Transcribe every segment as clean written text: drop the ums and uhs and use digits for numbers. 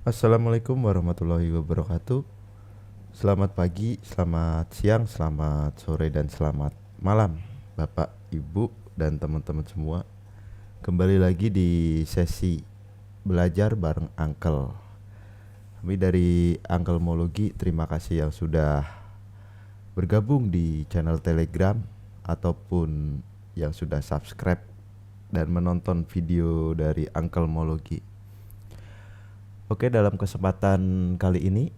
Assalamualaikum warahmatullahi wabarakatuh. Selamat pagi, selamat siang, selamat sore, dan selamat malam Bapak, Ibu, dan teman-teman semua. Kembali lagi di sesi belajar bareng Uncle. Kami dari Uncle Mologi, terima kasih yang sudah bergabung di channel Telegram ataupun yang sudah subscribe dan menonton video dari Uncle Mologi. Oke, dalam kesempatan kali ini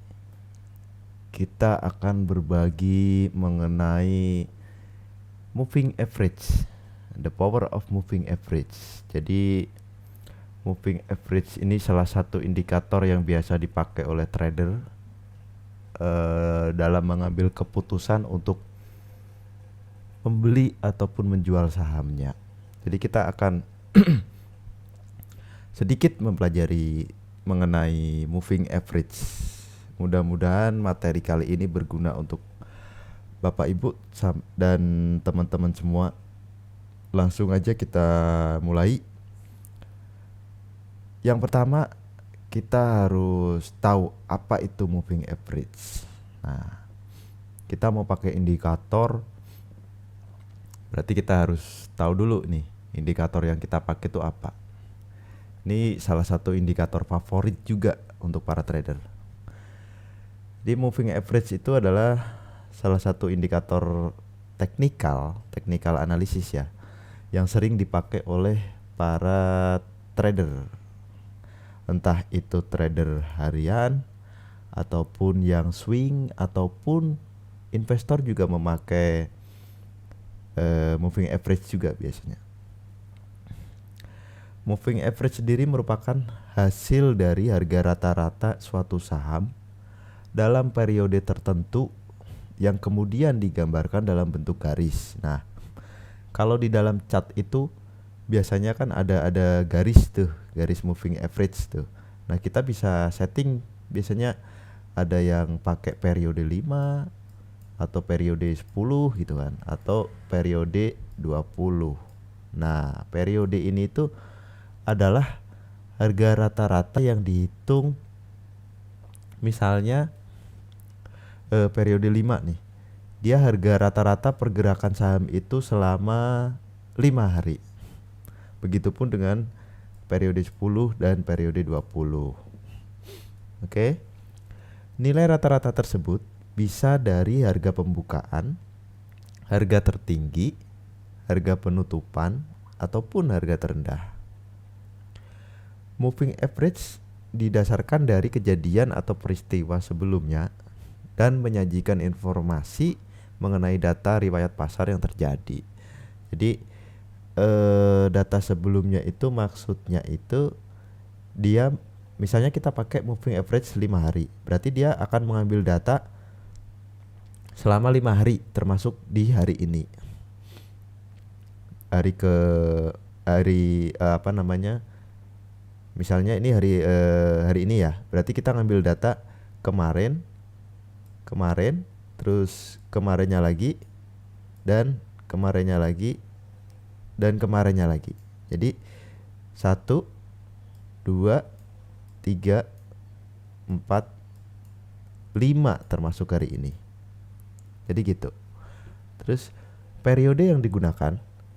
kita akan berbagi mengenai moving average, the power of moving average. Jadi moving average ini salah satu indikator yang biasa dipakai oleh trader dalam mengambil keputusan untuk membeli ataupun menjual sahamnya. Jadi kita akan sedikit mempelajari mengenai moving average. Mudah-mudahan materi kali ini berguna untuk Bapak Ibu dan teman-teman semua. Langsung aja kita mulai. Yang pertama, kita harus tahu apa itu moving average. Nah, kita mau pakai indikator, berarti kita harus tahu dulu nih indikator yang kita pakai itu apa. Ini salah satu indikator favorit juga untuk para trader. Di moving average itu adalah salah satu indikator technical analisis ya, yang sering dipakai oleh para trader. Entah itu trader harian ataupun yang swing ataupun investor juga memakai moving average juga biasanya. Moving average sendiri merupakan hasil dari harga rata-rata suatu saham dalam periode tertentu yang kemudian digambarkan dalam bentuk garis. Nah, kalau di dalam chart itu biasanya kan ada garis tuh, garis moving average tuh. Nah, kita bisa setting, biasanya ada yang pakai periode 5 atau periode 10 gitu kan, atau periode 20. Nah, periode ini tuh adalah harga rata-rata yang dihitung. Misalnya periode 5 nih, dia harga rata-rata pergerakan saham itu selama 5 hari. Begitupun dengan periode 10 dan periode 20. Oke. Nilai rata-rata tersebut bisa dari harga pembukaan, harga tertinggi, harga penutupan, ataupun harga terendah. Moving average didasarkan dari kejadian atau peristiwa sebelumnya dan menyajikan informasi mengenai data riwayat pasar yang terjadi. Jadi data sebelumnya itu maksudnya itu dia, misalnya kita pakai moving average 5 hari, berarti dia akan mengambil data selama 5 hari termasuk di hari ini. Misalnya ini hari ini ya, berarti kita ngambil data kemarin, terus kemarinnya lagi, dan kemarinnya lagi, dan kemarinnya lagi. Jadi 1, 2, 3, 4, 5 termasuk hari ini. Jadi gitu. Terus periode yang digunakan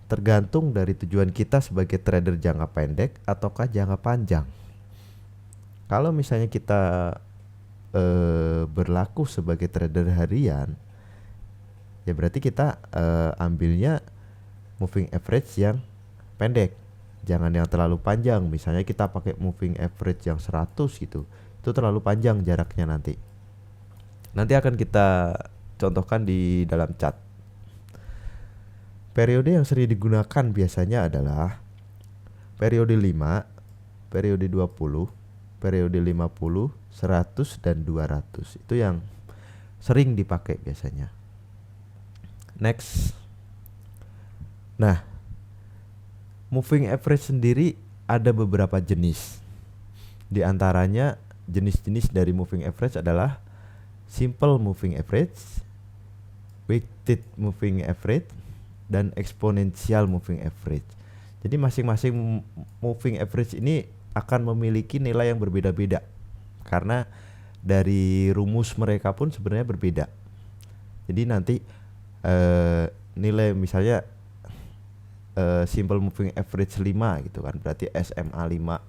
tergantung dari tujuan kita sebagai trader jangka pendek ataukah jangka panjang. Kalau misalnya kita berlaku sebagai trader harian, ya berarti kita ambilnya moving average yang pendek, jangan yang terlalu panjang. Misalnya kita pakai moving average yang 100 gitu, itu terlalu panjang jaraknya nanti. Nanti akan kita contohkan di dalam chat. Periode yang sering digunakan biasanya adalah periode 5, periode 20, periode 50, 100, dan 200. Itu yang sering dipakai biasanya. Next. Nah, moving average sendiri ada beberapa jenis. Di antaranya jenis-jenis dari moving average adalah simple moving average, weighted moving average, dan exponential moving average. Jadi masing-masing moving average ini akan memiliki nilai yang berbeda-beda karena dari rumus mereka pun sebenarnya berbeda. Jadi nanti nilai misalnya simple moving average 5 gitu kan, berarti SMA 5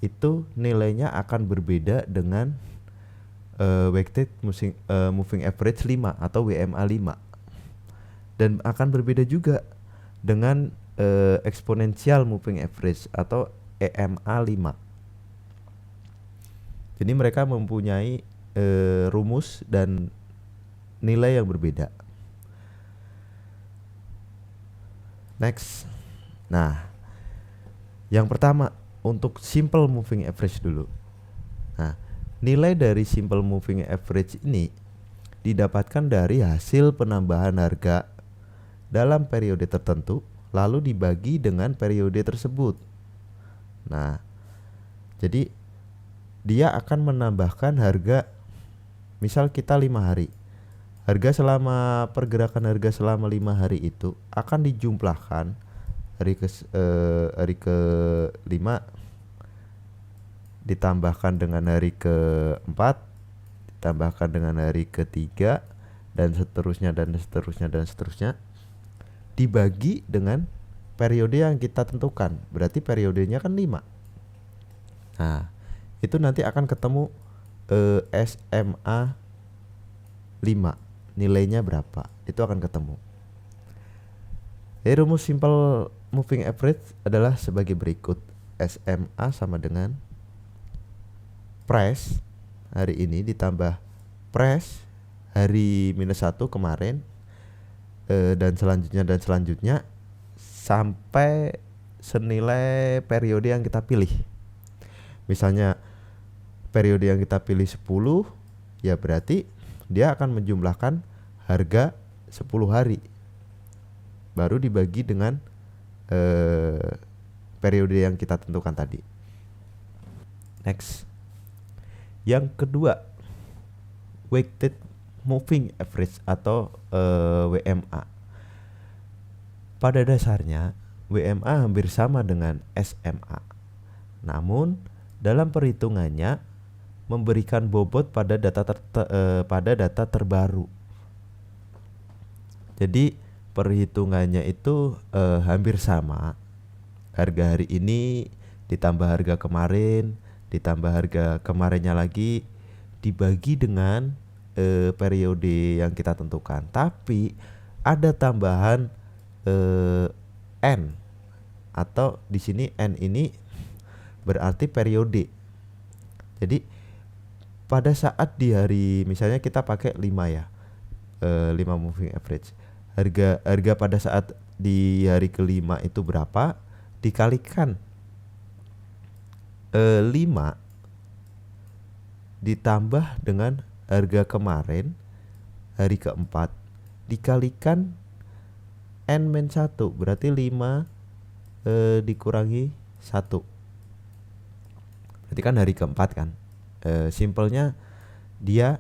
itu nilainya akan berbeda dengan weighted moving average 5 atau WMA 5, dan akan berbeda juga dengan exponential moving average atau EMA 5. Jadi mereka mempunyai rumus dan nilai yang berbeda. Next. Nah, yang pertama untuk simple moving average dulu. Nah, nilai dari simple moving average ini didapatkan dari hasil penambahan harga dalam periode tertentu lalu dibagi dengan periode tersebut. Nah, jadi dia akan menambahkan harga, misal kita 5 hari. Pergerakan harga selama 5 hari itu akan dijumlahkan hari ke 5 ditambahkan dengan hari ke-4 ditambahkan dengan hari ke-3 dan seterusnya dibagi dengan periode yang kita tentukan. Berarti periodenya kan 5. Nah, itu nanti akan ketemu SMA 5 nilainya berapa, itu akan ketemu. Jadi rumus simple moving average adalah sebagai berikut. SMA sama dengan price hari ini ditambah price hari -1 kemarin, dan selanjutnya sampai senilai periode yang kita pilih. Misalnya periode yang kita pilih 10, ya berarti dia akan menjumlahkan harga 10 hari baru dibagi dengan periode yang kita tentukan tadi. Next. Yang kedua, weighted moving average atau WMA. Pada dasarnya WMA hampir sama dengan SMA. Namun dalam perhitungannya memberikan bobot pada data terbaru. Jadi perhitungannya itu hampir sama. Harga hari ini ditambah harga kemarin, ditambah harga kemarinnya lagi, dibagi dengan periode yang kita tentukan. Tapi ada tambahan N, atau di sini N ini berarti periode. Jadi pada saat di hari, misalnya kita pakai 5 ya, 5 moving average. Harga pada saat di hari ke-5 itu berapa, dikalikan 5 ditambah dengan harga kemarin hari ke-4 dikalikan N-1, berarti 5 dikurangi 1. Berarti kan hari ke-4 kan. Simpelnya dia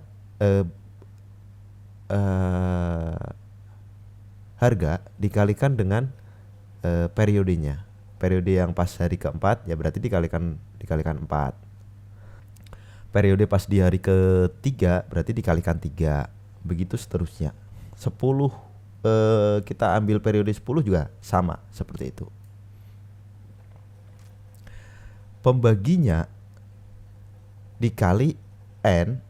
harga dikalikan dengan periodenya. Periode yang pas hari ke-4 ya berarti dikalikan 4. Periode pas di hari ke-3 berarti dikalikan 3. Begitu seterusnya. 10 kita ambil periode 10 juga sama seperti itu. Pembaginya dikali N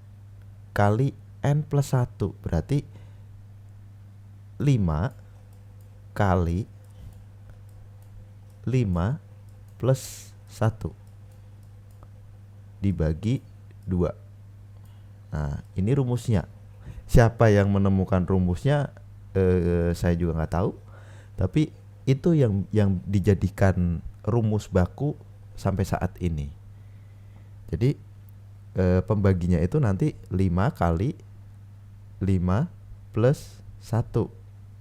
kali N plus 1, berarti 5 kali 5 plus 1 dibagi 2. Nah, ini rumusnya. Siapa yang menemukan rumusnya saya juga nggak tahu. Tapi itu yang dijadikan rumus baku sampai saat ini. Jadi pembaginya itu nanti 5 kali 5 plus 1.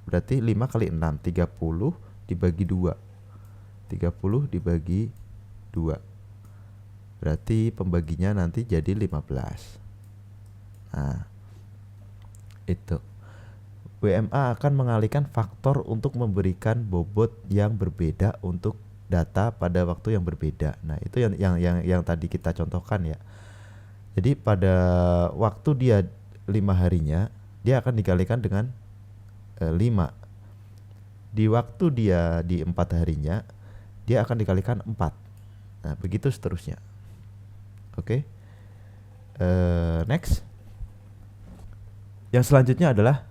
Berarti 5 kali 6, 30 dibagi 2. 30 dibagi 2. Berarti pembaginya nanti jadi 15. Nah, itu. WMA akan mengalihkan faktor untuk memberikan bobot yang berbeda untuk data pada waktu yang berbeda. Nah, itu yang tadi kita contohkan ya. Jadi pada waktu dia 5 harinya, dia akan dikalikan dengan 5. Di waktu dia di 4 harinya, dia akan dikalikan 4. Nah, begitu seterusnya. Oke. Next. Yang selanjutnya adalah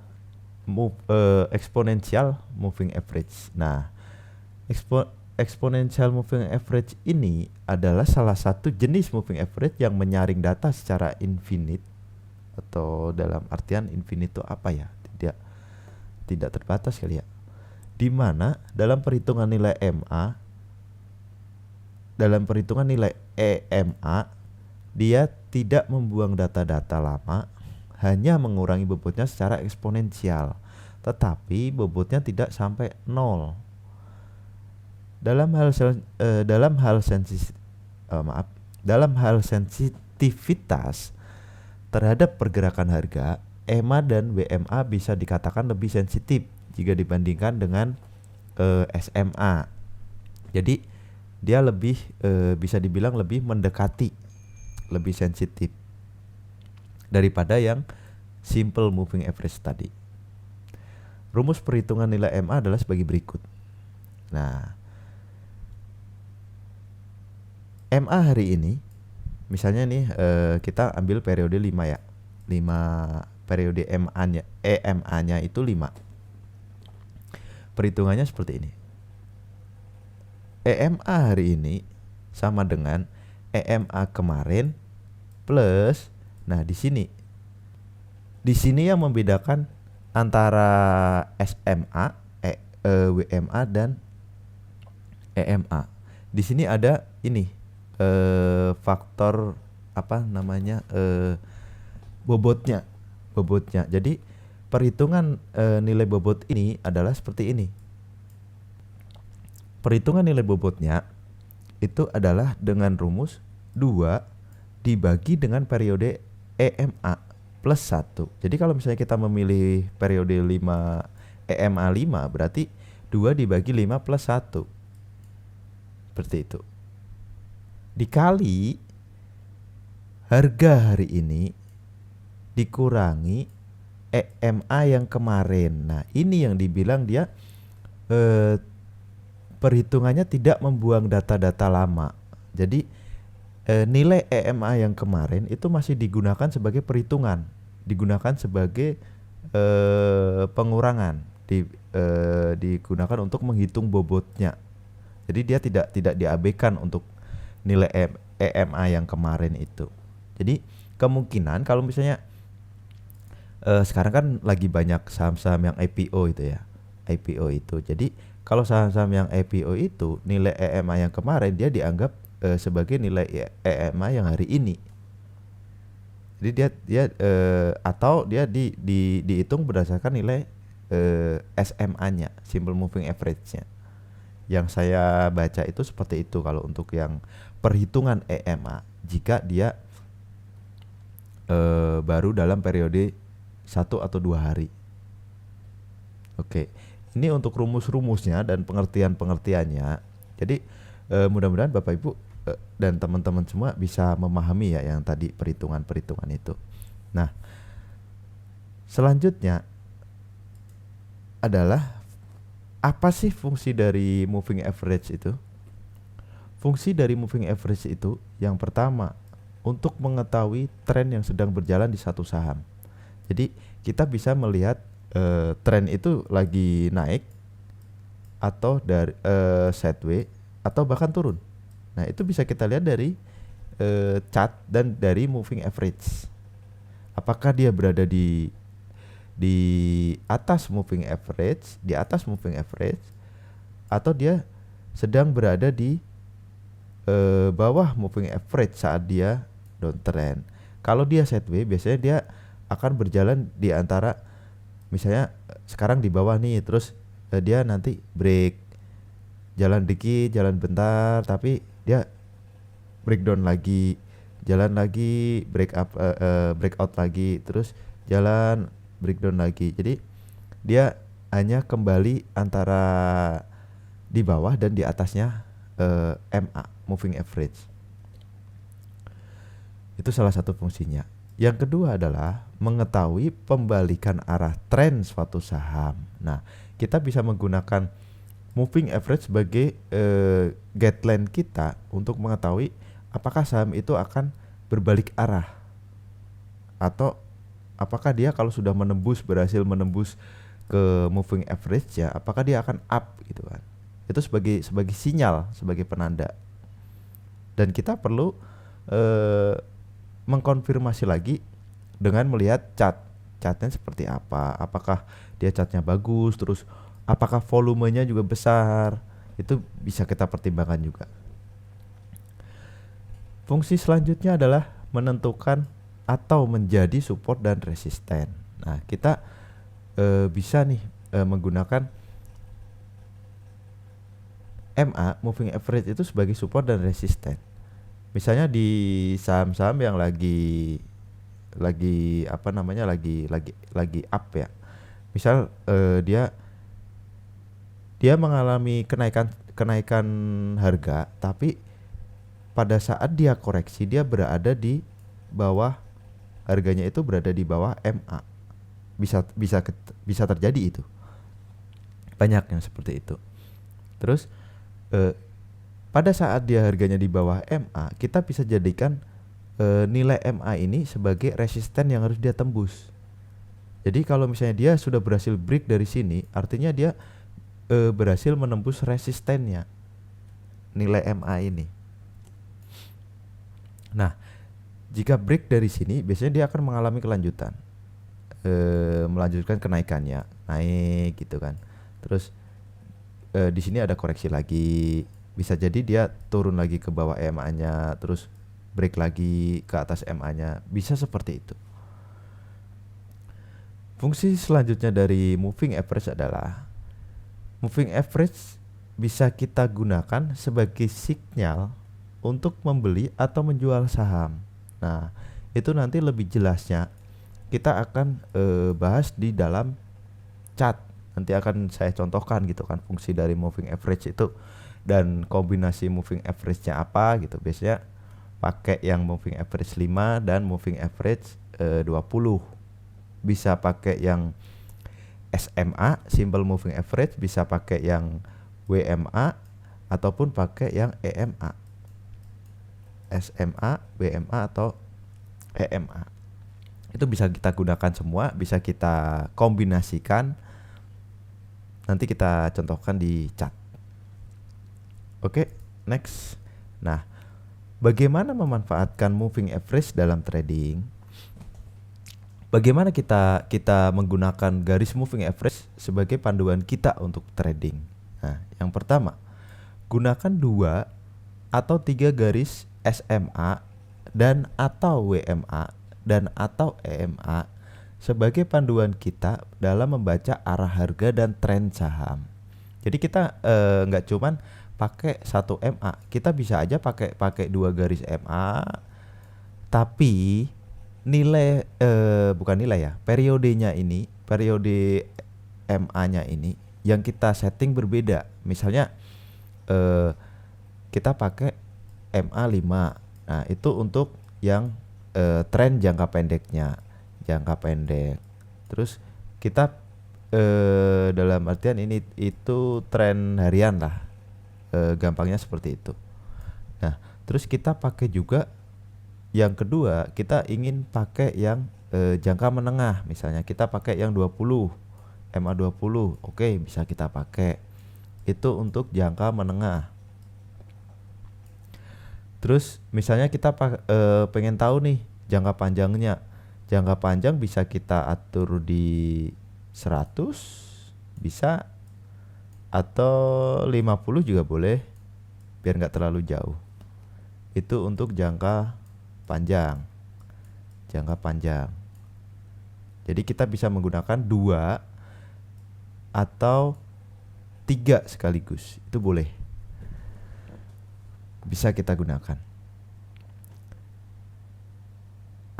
exponential moving average. Nah, exponential moving average ini adalah salah satu jenis moving average yang menyaring data secara infinite, atau dalam artian infinite itu apa ya? Tidak terbatas kali ya. Di mana dalam perhitungan nilai EMA, dia tidak membuang data-data lama, hanya mengurangi bobotnya secara eksponensial, tetapi bobotnya tidak sampai 0. Dalam hal sensitivitas terhadap pergerakan harga, EMA dan WMA bisa dikatakan lebih sensitif jika dibandingkan dengan SMA. Jadi dia lebih bisa dibilang lebih mendekati, lebih sensitif daripada yang simple moving average tadi. Rumus perhitungan nilai MA adalah sebagai berikut. Nah, MA hari ini, misalnya nih kita ambil periode 5 ya. 5 periode EMA-nya itu 5. Perhitungannya seperti ini. EMA hari ini sama dengan EMA kemarin plus, nah di sini yang membedakan antara SMA, WMA dan EMA. Di sini ada ini faktor apa namanya bobotnya. Jadi perhitungan nilai bobot ini adalah seperti ini. Perhitungan nilai bobotnya itu adalah dengan rumus 2 dibagi dengan periode EMA plus 1. Jadi kalau misalnya kita memilih periode 5 EMA 5, berarti 2 dibagi 5 plus 1. Seperti itu. Dikali harga hari ini dikurangi EMA yang kemarin. Nah, ini yang dibilang dia perhitungannya tidak membuang data-data lama. Jadi nilai EMA yang kemarin itu masih digunakan sebagai perhitungan, digunakan sebagai pengurangan, digunakan untuk menghitung bobotnya. Jadi dia tidak diabaikan untuk nilai EMA yang kemarin itu. Jadi kemungkinan kalau misalnya sekarang kan lagi banyak saham-saham yang IPO itu ya, IPO itu. Jadi kalau saham-saham yang IPO itu nilai EMA yang kemarin dia dianggap sebagai nilai EMA yang hari ini. Jadi dia atau dia dihitung berdasarkan nilai SMA-nya, simple moving average-nya. Yang saya baca itu seperti itu kalau untuk yang perhitungan EMA jika dia baru dalam periode 1 atau 2 hari. Oke. Ini untuk rumus-rumusnya dan pengertian-pengertiannya. Jadi mudah-mudahan Bapak Ibu dan teman-teman semua bisa memahami ya yang tadi perhitungan-perhitungan itu. Nah, selanjutnya adalah apa sih fungsi dari moving average itu? Fungsi dari moving average itu yang pertama untuk mengetahui tren yang sedang berjalan di satu saham. Jadi kita bisa melihat tren itu lagi naik atau dari sideways atau bahkan turun. Nah, itu bisa kita lihat dari chart dan dari moving average. Apakah dia berada di atas moving average, atau dia sedang berada di bawah moving average saat dia downtrend. Kalau dia sideways biasanya dia akan berjalan di antara, misalnya sekarang di bawah nih, terus dia nanti break, jalan dikit, jalan bentar, tapi dia breakdown lagi, jalan lagi, breakout lagi, terus jalan, breakdown lagi. Jadi dia hanya kembali antara di bawah dan di atasnya MA, moving average. Itu salah satu fungsinya. Yang kedua adalah mengetahui pembalikan arah tren suatu saham. Nah, kita bisa menggunakan moving average sebagai guideline kita untuk mengetahui apakah saham itu akan berbalik arah, atau apakah dia kalau sudah berhasil menembus ke moving average ya, apakah dia akan up gitu kan. Itu sebagai sinyal, sebagai penanda. Dan kita perlu mengkonfirmasi lagi dengan melihat chartnya seperti apa, apakah dia chartnya bagus, terus apakah volumenya juga besar. Itu bisa kita pertimbangkan juga. Fungsi selanjutnya adalah menentukan atau menjadi support dan resisten. Nah, kita bisa nih menggunakan MA, moving average itu sebagai support dan resisten. Misalnya di saham-saham yang lagi up ya. Misal dia mengalami kenaikan harga, tapi pada saat dia koreksi dia berada di bawah, harganya itu berada di bawah MA. Bisa terjadi itu. Banyak yang seperti itu. Terus pada saat dia harganya di bawah MA, kita bisa jadikan nilai MA ini sebagai resisten yang harus dia tembus. Jadi kalau misalnya dia sudah berhasil break dari sini, artinya dia berhasil menembus resistennya, nilai MA ini. Nah, jika break dari sini, biasanya dia akan mengalami kelanjutan, melanjutkan kenaikannya, naik gitu kan. Terus di sini ada koreksi lagi, bisa jadi dia turun lagi ke bawah MA-nya, terus break lagi ke atas MA-nya, bisa seperti itu. Fungsi selanjutnya dari moving average adalah moving average bisa kita gunakan sebagai sinyal untuk membeli atau menjual saham. Nah, itu nanti lebih jelasnya kita akan bahas di dalam chart. Nanti akan saya contohkan gitu kan fungsi dari moving average itu dan kombinasi moving average-nya apa gitu. Biasanya pakai yang moving average 5 dan moving average 20. Bisa pakai yang SMA, simple moving average, bisa pakai yang WMA ataupun pakai yang EMA. SMA, WMA atau EMA. Itu bisa kita gunakan semua, bisa kita kombinasikan. Nanti kita contohkan di chat. Oke, next. Nah, bagaimana memanfaatkan moving average dalam trading? Bagaimana kita menggunakan garis moving average sebagai panduan kita untuk trading? Nah, yang pertama, gunakan 2 atau 3 garis SMA dan atau WMA dan atau EMA sebagai panduan kita dalam membaca arah harga dan tren saham. Jadi kita nggak cuman pakai 1 MA, kita bisa aja pakai 2 garis MA, tapi nilai bukan nilai ya, periodenya ini, periode MA-nya ini yang kita setting berbeda. Misalnya kita pakai MA 5. Nah, itu untuk yang tren jangka pendeknya. Jangka pendek. Terus kita dalam artian ini itu tren harian lah, gampangnya seperti itu. Nah, terus kita pakai juga yang kedua, kita ingin pakai yang jangka menengah. Misalnya kita pakai yang 20, MA 20. Oke, bisa kita pakai. Itu untuk jangka menengah. Terus misalnya kita pengen tahu nih jangka panjangnya. Jangka panjang bisa kita atur di 100 bisa, atau 50 juga boleh, biar nggak terlalu jauh. Itu untuk jangka panjang. Jangka panjang. Jadi kita bisa menggunakan 2 atau 3 sekaligus. Itu boleh. Bisa kita gunakan.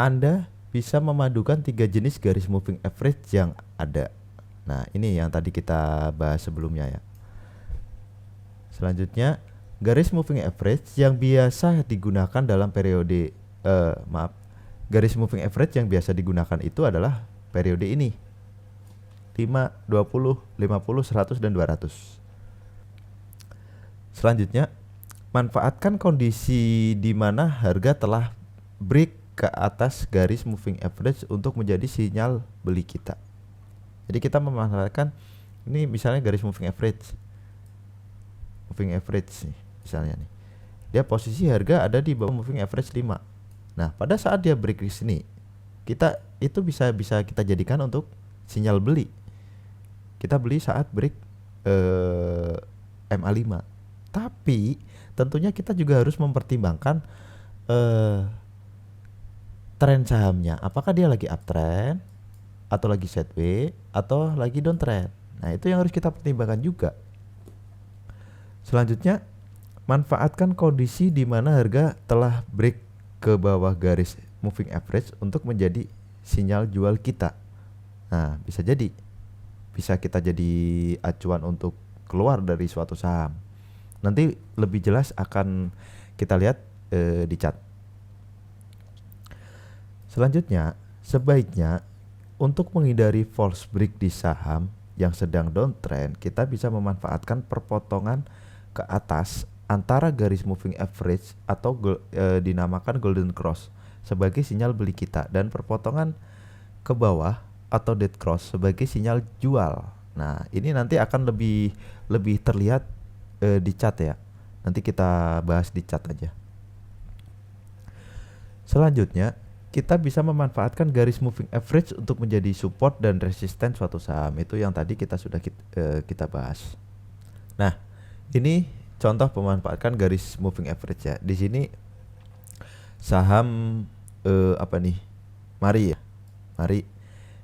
Anda bisa memadukan 3 jenis garis moving average yang ada. Nah, ini yang tadi kita bahas sebelumnya ya. Selanjutnya, garis moving average yang biasa digunakan dalam periode garis moving average yang biasa digunakan itu adalah periode ini 5, 20, 50, 100 dan 200. Selanjutnya, manfaatkan kondisi di mana harga telah break ke atas garis moving average untuk menjadi sinyal beli kita. Jadi kita memanfaatkan ini misalnya garis moving average nih misalnya nih. Dia posisi harga ada di bawah moving average 5. Nah, pada saat dia break di sini, kita itu bisa kita jadikan untuk sinyal beli. Kita beli saat break MA5. Tapi tentunya kita juga harus mempertimbangkan tren sahamnya. Apakah dia lagi uptrend atau lagi sideways atau lagi downtrend. Nah, itu yang harus kita pertimbangkan juga. Selanjutnya, manfaatkan kondisi di mana harga telah break ke bawah garis moving average untuk menjadi sinyal jual kita. Nah, bisa kita jadi acuan untuk keluar dari suatu saham. Nanti lebih jelas akan kita lihat di chart. Selanjutnya, sebaiknya untuk menghindari false break di saham yang sedang downtrend, kita bisa memanfaatkan perpotongan ke atas antara garis moving average atau dinamakan golden cross sebagai sinyal beli kita, dan perpotongan ke bawah atau dead cross sebagai sinyal jual. Nah, ini nanti akan lebih terlihat di chart ya. Nanti kita bahas di chart aja. Selanjutnya, kita bisa memanfaatkan garis moving average untuk menjadi support dan resisten suatu saham. Itu yang tadi kita sudah kita bahas. Nah, ini contoh pemanfaatkan garis moving average ya. Di sini saham Mari ya. Mari.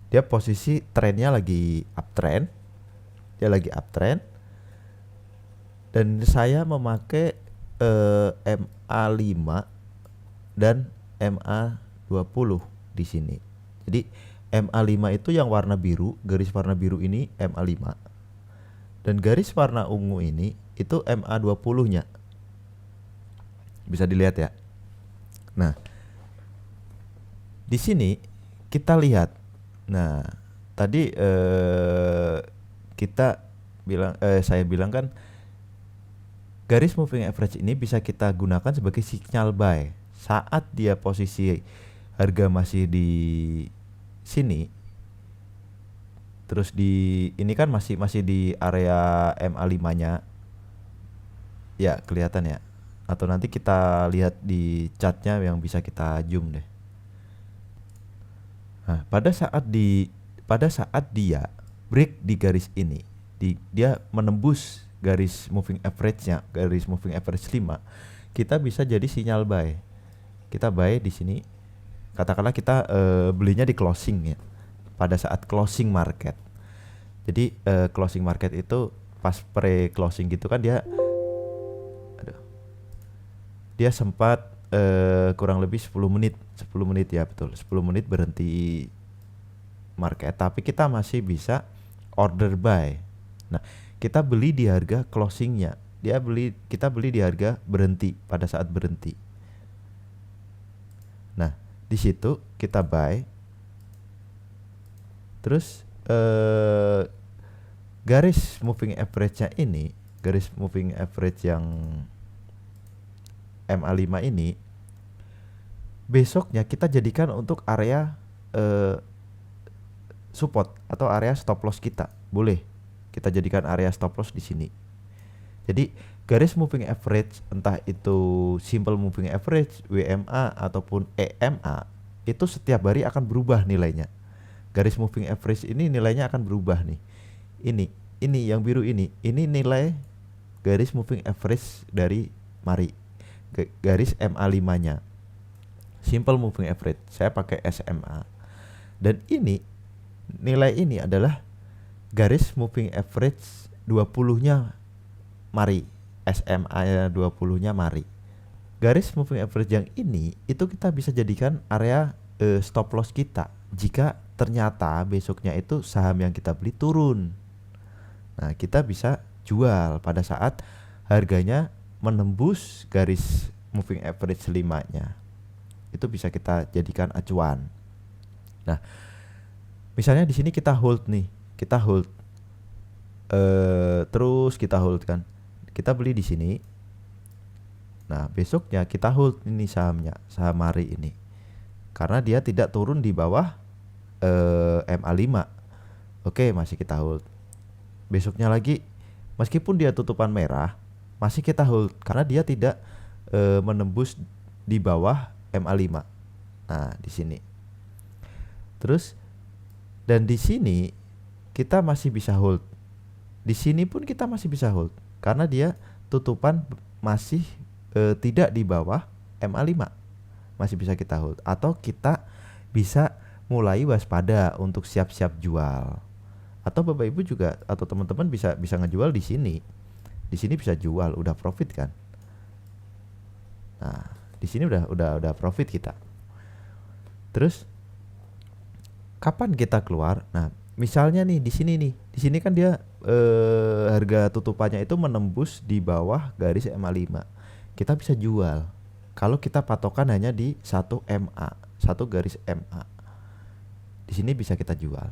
Dia posisi trennya lagi uptrend. Dan saya memakai MA5 dan MA20 di sini. Jadi MA5 itu yang warna biru, garis warna biru ini MA5. Dan garis warna ungu ini itu MA20-nya. Bisa dilihat ya. Nah, di sini kita lihat. Nah, tadi saya bilang kan garis moving average ini bisa kita gunakan sebagai sinyal buy saat dia posisi harga masih di sini. Terus ini kan masih di area MA5-nya. Ya, kelihatan ya. Atau nanti kita lihat di chartnya yang bisa kita zoom deh. Nah, pada saat dia break di garis ini, dia menembus garis moving average-nya, garis moving average 5, kita bisa jadi sinyal buy. Kita buy di sini. Katakanlah kita belinya di closing ya. Pada saat closing market. Jadi closing market itu pas pre-closing gitu kan dia sempat kurang lebih 10 menit ya, betul. 10 menit berhenti market, tapi kita masih bisa order buy. Nah, kita beli di harga closingnya. Kita beli di harga berhenti pada saat berhenti. Nah, di situ kita buy. Terus garis moving average-nya ini, garis moving average yang MA5 ini besoknya kita jadikan untuk area support atau area stop loss kita. Boleh kita jadikan area stop loss di sini. Jadi garis moving average, entah itu simple moving average, WMA ataupun EMA, itu setiap hari akan berubah nilainya. Garis moving average ini nilainya akan berubah nih. Ini yang biru ini nilai garis moving average dari Mari. Garis MA5-nya. Simple moving average. Saya pakai SMA. Dan nilai ini adalah garis moving average 20-nya Mari. SMA 20-nya Mari. Garis moving average yang ini itu kita bisa jadikan area stop loss kita jika ternyata besoknya itu saham yang kita beli turun. Nah, kita bisa jual pada saat harganya menembus garis moving average 5-nya. Itu bisa kita jadikan acuan. Nah, misalnya di sini kita hold nih, kita hold, terus kita hold kan, kita beli di sini. Nah, besoknya kita hold ini sahamnya, saham hari ini, karena dia tidak turun di bawah MA5. Oke, masih kita hold. Besoknya lagi, meskipun dia tutupan merah, masih kita hold karena dia tidak menembus di bawah MA5. Nah, di sini. Terus dan di sini kita masih bisa hold. Di sini pun kita masih bisa hold karena dia tutupan masih tidak di bawah MA5. Masih bisa kita hold atau kita bisa mulai waspada untuk siap-siap jual. Atau Bapak Ibu juga atau teman-teman bisa ngejual di sini. Di sini bisa jual, udah profit kan. Nah, di sini udah profit kita. Terus kapan kita keluar? Nah, misalnya nih di sini nih. Di sini kan dia harga tutupannya itu menembus di bawah garis MA5. Kita bisa jual. Kalau kita patokan hanya di 1 MA, 1 garis MA. Di sini bisa kita jual.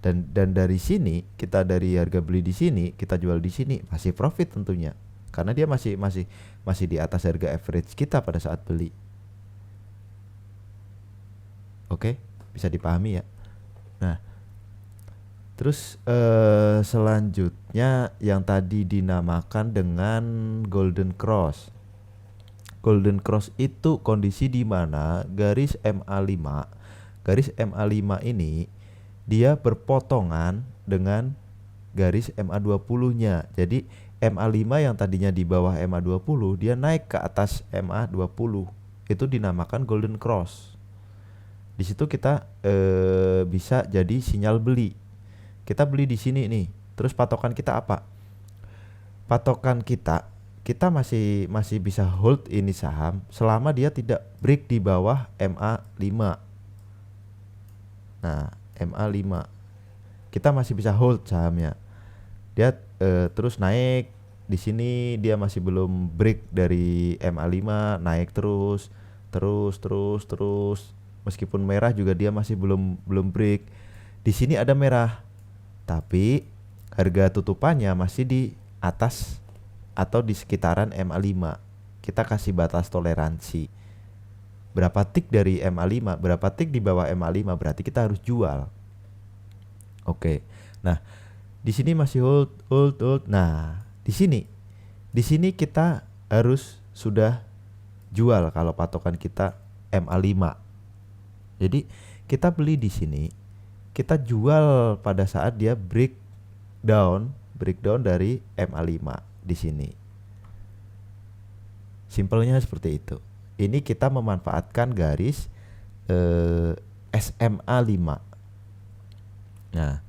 Dan dari sini kita dari harga beli di sini, kita jual di sini masih profit tentunya. Karena dia masih di atas harga average kita pada saat beli. Oke, bisa dipahami ya. Nah, terus selanjutnya yang tadi dinamakan dengan golden cross. Golden cross itu kondisi di mana garis MA5 ini dia berpotongan dengan garis MA20-nya. Jadi MA5 yang tadinya di bawah MA20 dia naik ke atas MA20. Itu dinamakan golden cross. Di situ kita bisa jadi sinyal beli. Kita beli di sini nih. Terus patokan kita apa? Patokan kita masih bisa hold ini saham selama dia tidak break di bawah MA5. Nah, MA5 kita masih bisa hold sahamnya. Dia terus naik. Di sini dia masih belum break dari MA5, naik terus. Meskipun merah juga dia masih belum break. Di sini ada merah. Tapi harga tutupannya masih di atas atau di sekitaran MA5. Kita kasih batas toleransi. Berapa tick dari MA5, berapa tick di bawah MA5 berarti kita harus jual. Oke. Nah, di sini masih hold. Nah, di sini kita harus sudah jual kalau patokan kita MA5. Jadi, kita beli di sini, kita jual pada saat dia breakdown dari MA5 di sini. Simpelnya seperti itu. Ini kita memanfaatkan garis SMA5. Nah,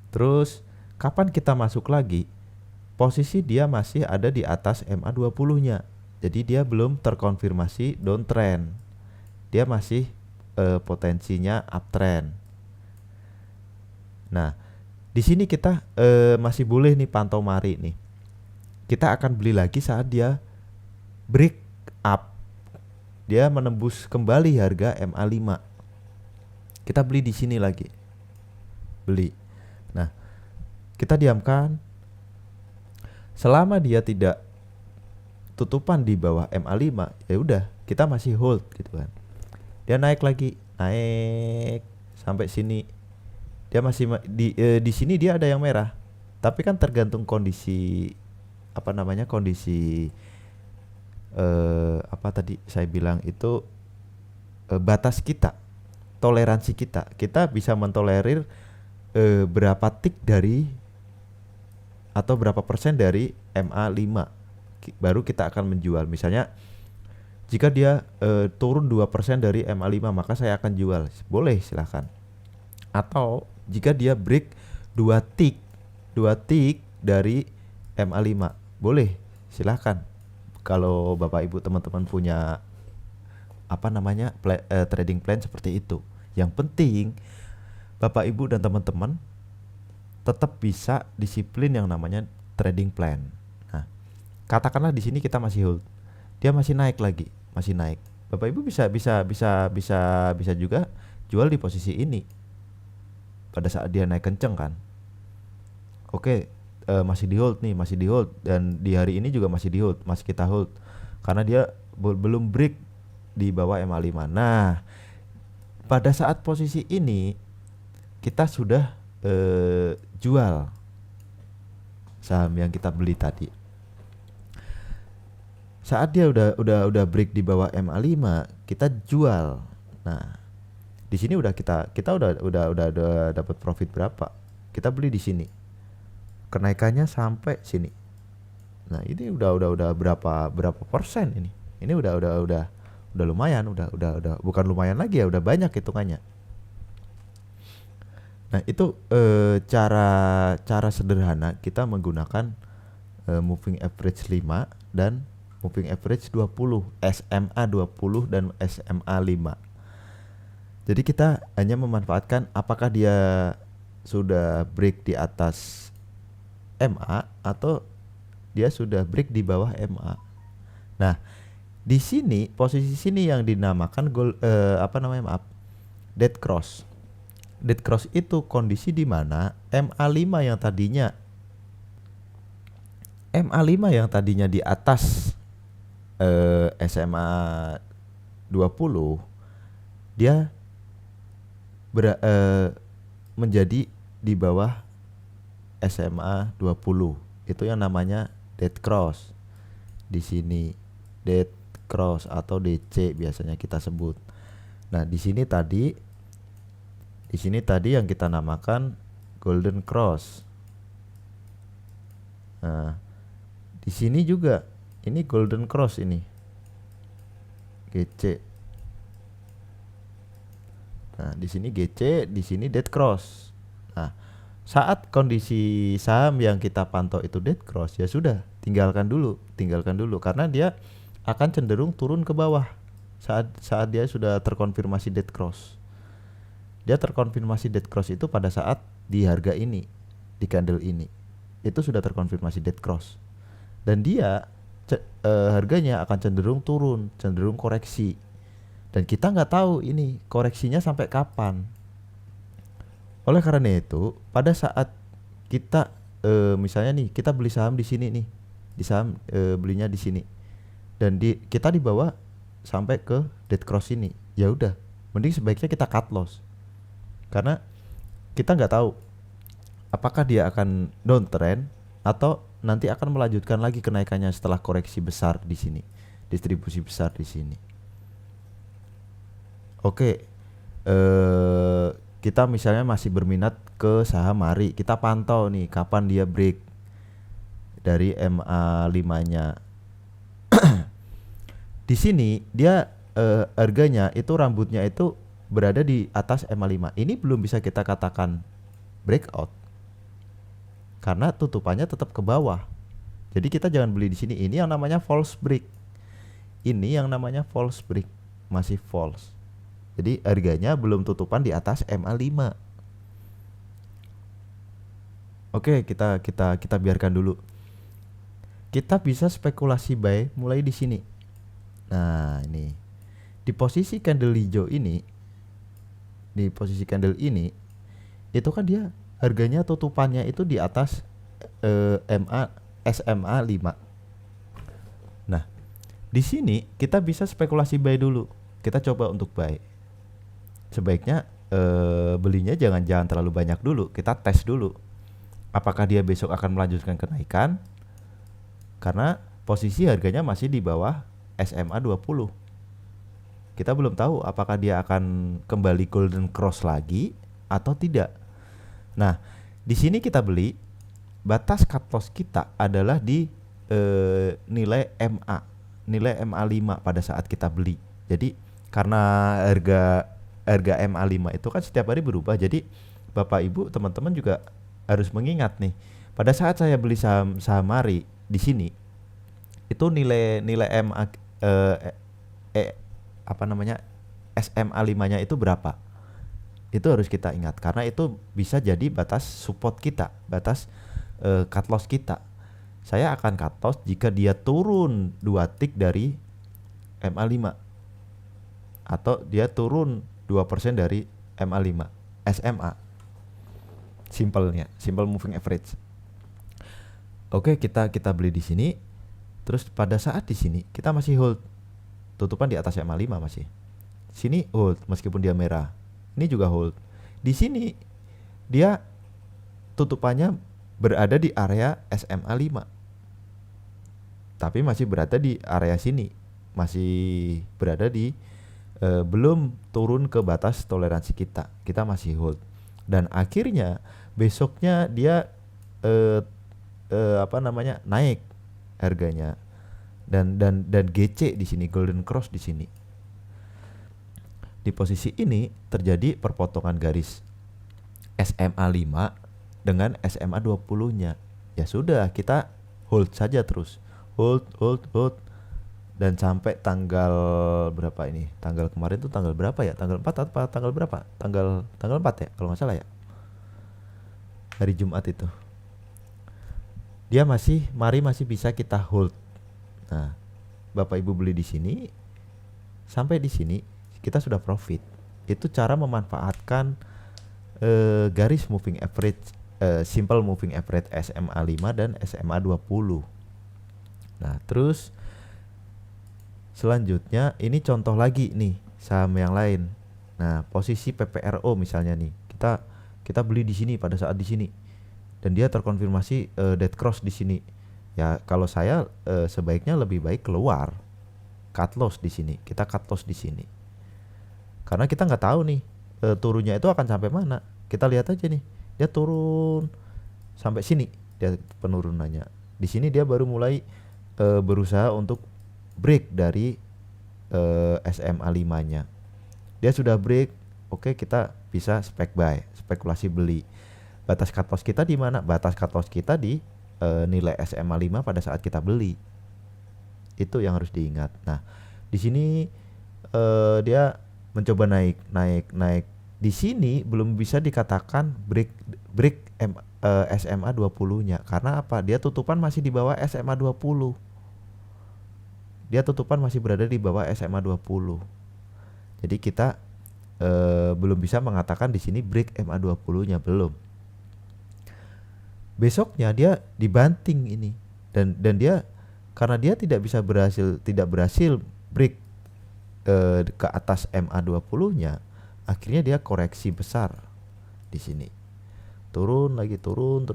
terus kapan kita masuk lagi? Posisi dia masih ada di atas MA20-nya. Jadi dia belum terkonfirmasi downtrend. Dia masih potensinya uptrend. Nah, di sini kita masih boleh nih pantau mari nih. Kita akan beli lagi saat dia break up. Dia menembus kembali harga MA5. Kita beli di sini lagi. Beli. Nah, kita diamkan. Selama dia tidak tutupan di bawah MA5, ya udah, kita masih hold gitu kan. Dia naik lagi, naik sampai sini. Dia masih di sini dia ada yang merah. Tapi kan tergantung kondisi kondisi apa tadi saya bilang itu batas kita, toleransi kita. Kita bisa mentolerir berapa tick dari atau berapa persen dari MA5 baru kita akan menjual. Misalnya jika dia turun 2% dari MA5 maka saya akan jual. Boleh, silahkan. Atau jika dia break 2 tick dari MA5, boleh, silahkan. Kalau Bapak Ibu teman-teman punya trading plan seperti itu. Yang penting Bapak Ibu dan teman-teman tetap bisa disiplin yang namanya trading plan. Nah, Katakanlah di sini kita masih hold. Dia masih naik lagi, masih naik. Bapak Ibu bisa juga jual di posisi ini pada saat dia naik kenceng kan. Oke, masih di hold nih, masih di hold, dan di hari ini juga masih di hold, masih kita hold karena dia belum break di bawah MA5. Nah, pada saat posisi ini kita sudah jual saham yang kita beli tadi. Saat dia udah break di bawah MA5, kita jual. Nah, di sini kita udah dapat profit berapa? Kita beli di sini. Kenaikannya sampai sini. Nah, ini udah berapa persen ini? Ini udah lumayan, udah bukan lumayan lagi ya, udah banyak hitungannya. Nah, itu cara sederhana kita menggunakan moving average 5 dan moving average 20, SMA 20 dan SMA 5. Jadi kita hanya memanfaatkan apakah dia sudah break di atas MA atau dia sudah break di bawah MA. Nah, di sini posisi sini yang dinamakan dead cross. Dead cross itu kondisi di mana MA5 yang tadinya di atas SMA 20, dia menjadi di bawah SMA 20. Itu yang namanya dead cross. Di sini dead cross atau DC biasanya kita sebut. Nah, di sini tadi yang kita namakan golden cross. Nah, di sini juga ini golden cross ini. GC. Nah, di sini GC, di sini dead cross. Nah, saat kondisi saham yang kita pantau itu dead cross, ya sudah, tinggalkan dulu karena dia akan cenderung turun ke bawah saat dia sudah terkonfirmasi dead cross. Dia terkonfirmasi dead cross itu pada saat di harga ini, di candle ini. Itu sudah terkonfirmasi dead cross. Dan dia harganya akan cenderung turun, cenderung koreksi. Dan kita nggak tahu ini koreksinya sampai kapan. Oleh karena itu, pada saat kita misalnya nih kita beli saham di sini nih, di saham belinya di sini, dan kita di bawah sampai ke dead cross ini, ya udah, mending sebaiknya kita cut loss, karena kita nggak tahu apakah dia akan downtrend atau nanti akan melanjutkan lagi kenaikannya setelah koreksi besar di sini, distribusi besar di sini. Oke, kita misalnya masih berminat ke saham Mari, kita pantau nih kapan dia break dari MA5-nya. Di sini dia harganya itu rambutnya itu berada di atas MA5. Ini belum bisa kita katakan breakout karena tutupannya tetap ke bawah. Jadi kita jangan beli di sini. Ini yang namanya false break. Ini yang namanya false break, masih false. Jadi harganya belum tutupan di atas MA5. Oke, kita biarkan dulu. Kita bisa spekulasi buy mulai di sini. Nah, ini. Di posisi candle hijau ini, itu kan dia harganya tutupannya itu di atas SMA 5. Nah, di sini kita bisa spekulasi buy dulu. Kita coba untuk buy. Sebaiknya belinya jangan terlalu banyak dulu. Kita tes dulu apakah dia besok akan melanjutkan kenaikan, karena posisi harganya masih di bawah SMA 20. Kita belum tahu apakah dia akan kembali golden cross lagi atau tidak. Nah, di sini kita beli, batas cut loss kita adalah di nilai MA5 pada saat kita beli. Jadi karena harga MA5 itu kan setiap hari berubah. Jadi Bapak Ibu, teman-teman juga harus mengingat nih. Pada saat saya beli saham Mari di sini, itu nilai MA SMA5-nya itu berapa? Itu harus kita ingat karena itu bisa jadi batas support kita, batas cut loss kita. saya akan cut loss jika dia turun 2 tick dari MA5 atau dia turun 2% dari MA5 SMA. Simpelnya, simple moving average. Oke, kita beli di sini. Terus pada saat di sini kita masih hold. Tutupan di atas MA5 masih. Sini hold meskipun dia merah. Ini juga hold. Di sini dia tutupannya berada di area SMA5. Tapi masih berada di area sini. Masih berada di belum turun ke batas toleransi kita. Kita masih hold. Dan akhirnya besoknya dia naik harganya. Dan GC di sini, golden cross di sini. Di posisi ini terjadi perpotongan garis SMA5 dengan SMA20-nya. Ya sudah, kita hold saja terus. Hold. Dan sampai tanggal berapa ini? Tanggal kemarin tuh tanggal berapa ya? Tanggal 4 atau tanggal berapa? Tanggal 4 ya kalau nggak salah ya. Hari Jumat itu. Dia masih bisa kita hold. Nah, Bapak Ibu beli di sini sampai di sini kita sudah profit. Itu cara memanfaatkan garis moving average, simple moving average SMA5 dan SMA20. Nah, terus selanjutnya ini contoh lagi nih saham yang lain. Nah, posisi PPRO misalnya nih. Kita beli di sini pada saat di sini. Dan dia terkonfirmasi dead cross di sini. Ya, kalau saya sebaiknya lebih baik keluar. Cut loss di sini. Kita cut loss di sini. Karena kita nggak tahu nih turunnya itu akan sampai mana. Kita lihat aja nih. Dia turun sampai sini dia penurunannya. Di sini dia baru mulai berusaha untuk break dari SMA5-nya. Dia sudah break, oke, kita bisa spek buy, spekulasi beli. Batas cut loss kita di mana? Batas cut loss kita di nilai SMA5 pada saat kita beli. Itu yang harus diingat. Nah, di sini dia mencoba naik. Di sini belum bisa dikatakan break SMA20-nya. Karena apa? Dia tutupan masih di bawah SMA20. Dia tutupan masih berada di bawah SMA20. Jadi kita belum bisa mengatakan di sini break MA20-nya, belum. Besoknya dia dibanting ini dan dia karena dia tidak berhasil break ke atas MA20-nya, akhirnya dia koreksi besar di sini. Turun lagi, turun.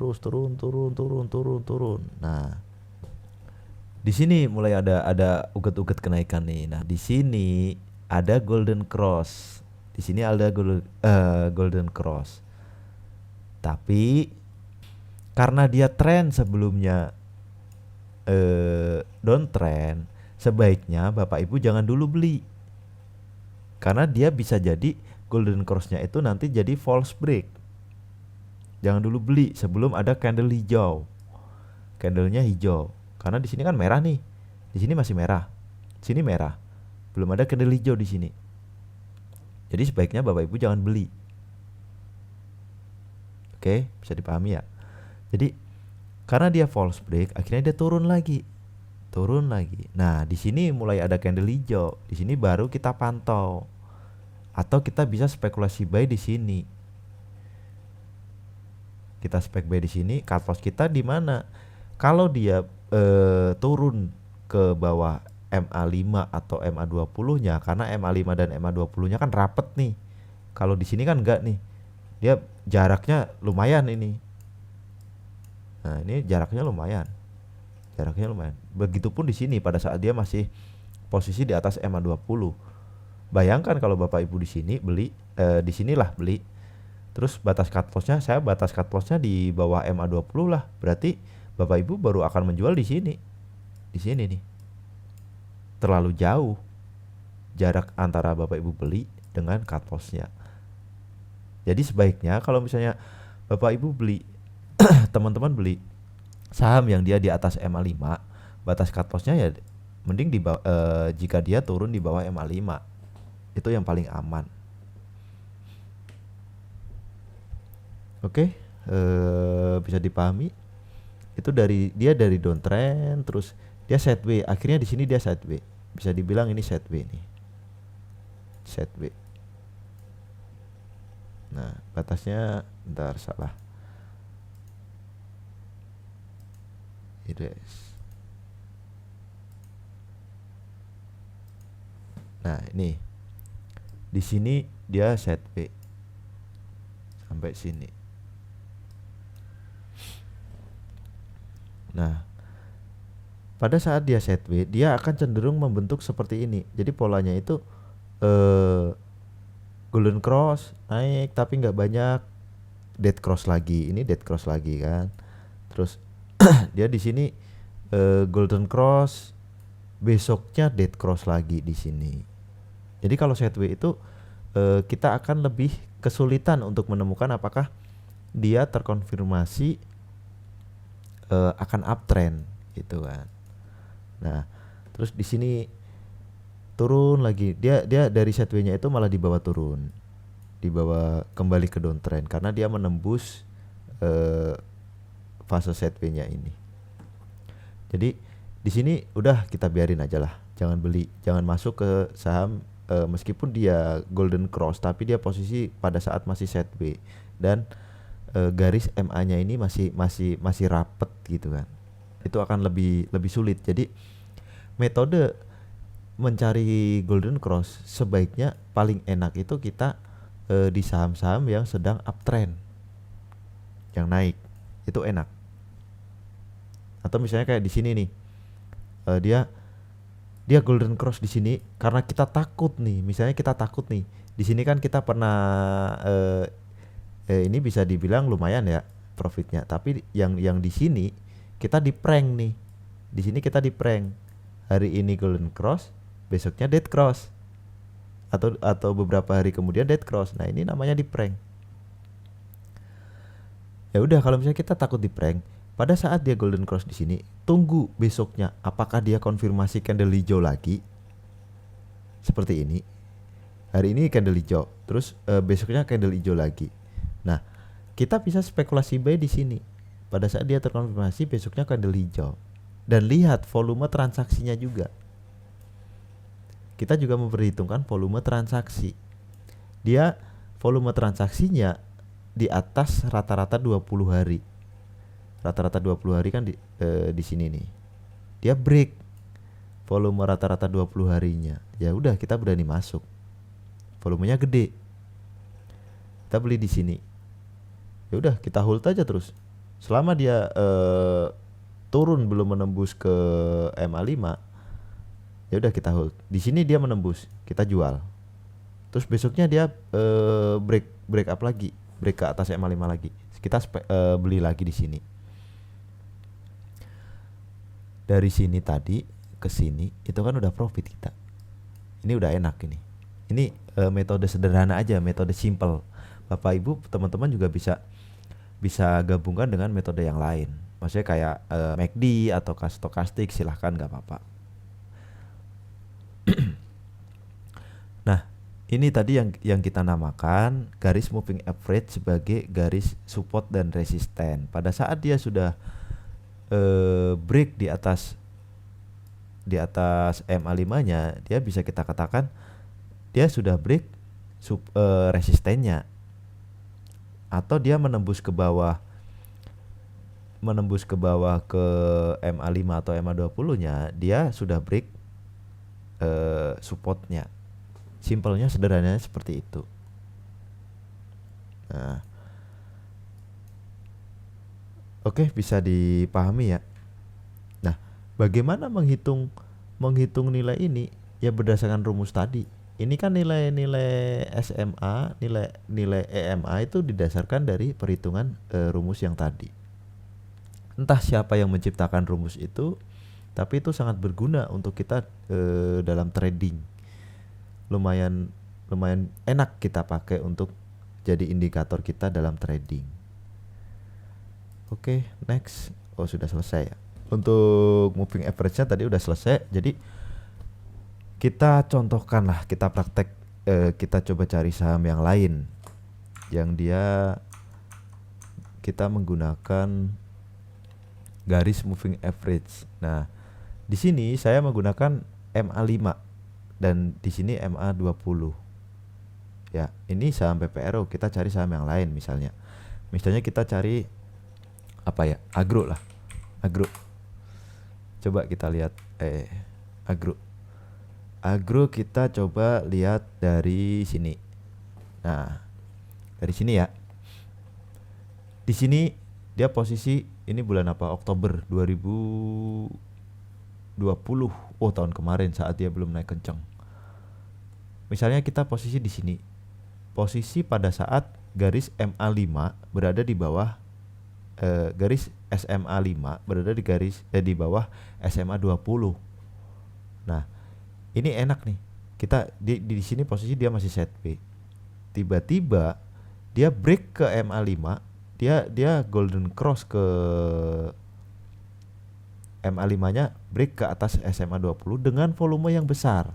Nah, di sini mulai ada uget-uget kenaikan nih. Nah, di sini ada golden cross. Di sini ada golden cross. Tapi karena dia tren sebelumnya downtrend, sebaiknya Bapak Ibu jangan dulu beli. Karena dia bisa jadi golden cross-nya itu nanti jadi false break. Jangan dulu beli sebelum ada candle hijau. Candlenya hijau. Karena di sini kan merah nih. Di sini masih merah. Sini merah. Belum ada candle hijau di sini. Jadi sebaiknya Bapak Ibu jangan beli. Oke, bisa dipahami ya. Jadi karena dia false break, akhirnya dia turun lagi. Nah, di sini mulai ada candle hijau. Di sini baru kita pantau. Atau kita bisa spekulasi buy di sini. Kita spek buy di sini, cut loss kita di mana? Kalau dia turun ke bawah MA5 atau MA20-nya, karena MA5 dan MA20-nya kan rapet nih. Kalau di sini kan enggak nih. Dia jaraknya lumayan ini. Nah, ini jaraknya lumayan. Begitupun di sini pada saat dia masih posisi di atas MA20. Bayangkan kalau Bapak Ibu di sini beli, di sinilah beli. Terus batas cut loss-nya di bawah MA20 lah. Berarti Bapak Ibu baru akan menjual di sini. Di sini nih. Terlalu jauh jarak antara Bapak Ibu beli dengan cut loss-nya. Jadi sebaiknya kalau misalnya Bapak Ibu beli, teman-teman beli saham yang dia di atas MA5, batas cut loss-nya ya mending jika dia turun di bawah MA5. Itu yang paling aman. Oke, bisa dipahami. Itu dari downtrend terus dia sideways, akhirnya di sini dia sideways. Bisa dibilang ini sideways nih. Sideways. Nah, batasnya bentar salah. Nah, ini. Di sini dia sideways sampai sini. Nah, pada saat dia sideways, dia akan cenderung membentuk seperti ini. Jadi polanya itu golden cross naik tapi nggak banyak, dead cross lagi. Ini dead cross lagi kan. Terus dia di sini golden cross, besoknya dead cross lagi di sini. Jadi kalau sideways itu kita akan lebih kesulitan untuk menemukan apakah dia terkonfirmasi akan uptrend gitu kan. Nah, terus di sini turun lagi. Dia dari sideways-nya itu malah dibawa turun. Dibawa kembali ke downtrend karena dia menembus fase sideways-nya ini. Jadi di sini udah kita biarin aja lah. Jangan beli, jangan masuk ke saham meskipun dia golden cross tapi dia posisi pada saat masih sideways dan garis MA-nya ini masih rapet gitu kan. Itu akan lebih sulit. Jadi metode mencari golden cross sebaiknya paling enak itu kita di saham-saham yang sedang uptrend, yang naik, itu enak. Atau misalnya kayak di sini nih, dia golden cross di sini karena kita takut nih. Misalnya kita takut nih, di sini kan kita pernah ini bisa dibilang lumayan ya profitnya. Tapi yang di sini kita di prank nih. Di sini kita di prank. Hari ini golden cross, besoknya dead cross. Atau beberapa hari kemudian dead cross. Nah, ini namanya di prank. Ya udah, kalau misalnya kita takut di prank, pada saat dia golden cross di sini, tunggu besoknya apakah dia konfirmasi candle hijau lagi. Seperti ini. Hari ini candle hijau, terus besoknya candle hijau lagi. Nah, kita bisa spekulasi buy di sini. Pada saat dia terkonfirmasi besoknya candle hijau. Dan lihat volume transaksinya juga. Kita juga memperhitungkan volume transaksi. Dia volume transaksinya di atas rata-rata 20 hari. Rata-rata 20 hari kan di sini nih. Dia break volume rata-rata 20 harinya. Ya udah, kita berani masuk. Volumenya gede. Kita beli di sini. Ya udah, kita hold aja terus. Selama dia turun belum menembus ke MA5, ya udah kita hold. Di sini dia menembus, kita jual. Terus besoknya dia break up lagi, break ke atas MA5 lagi. Kita beli lagi di sini. Dari sini tadi ke sini itu kan udah profit kita. Ini udah enak ini. Ini metode sederhana aja, metode simple. Bapak Ibu, teman-teman juga bisa gabungkan dengan metode yang lain. Maksudnya kayak MACD atau stokastik, silahkan, nggak apa-apa. Nah, ini tadi yang kita namakan garis moving average sebagai garis support dan resisten. Pada saat dia sudah break di atas MA5-nya, dia bisa kita katakan dia sudah break resistennya. Atau dia menembus ke bawah ke MA5 atau MA20-nya, dia sudah break supportnya. Simpelnya, sederhananya seperti itu. Nah, oke, bisa dipahami ya. Nah, bagaimana menghitung nilai ini? Ya berdasarkan rumus tadi. Ini kan nilai SMA, nilai EMA itu didasarkan dari perhitungan rumus yang tadi. Entah siapa yang menciptakan rumus itu, tapi itu sangat berguna untuk kita dalam trading. Lumayan enak kita pakai untuk jadi indikator kita dalam trading. Oke, next. Oh, sudah selesai ya. Untuk moving average-nya tadi udah selesai. Jadi kita contohkan lah, kita praktek, kita coba cari saham yang lain yang kita menggunakan garis moving average. Nah, di sini saya menggunakan MA5 dan di sini MA20. Ya, ini saham PPRO, kita cari saham yang lain misalnya. Misalnya kita cari apa ya? Agro lah. Agro. Coba kita lihat agro. Agro kita coba lihat dari sini. Nah, dari sini ya. Di sini dia posisi ini bulan apa? Oktober 2020. Oh, tahun kemarin saat dia belum naik kencang. Misalnya kita posisi di sini. Posisi pada saat garis MA5 berada di bawah garis SMA5 berada di garis di bawah SMA20. Nah, ini enak nih. Kita di sini posisi dia masih set B. Tiba-tiba dia break ke MA5, dia golden cross ke MA5-nya, break ke atas SMA20 dengan volume yang besar.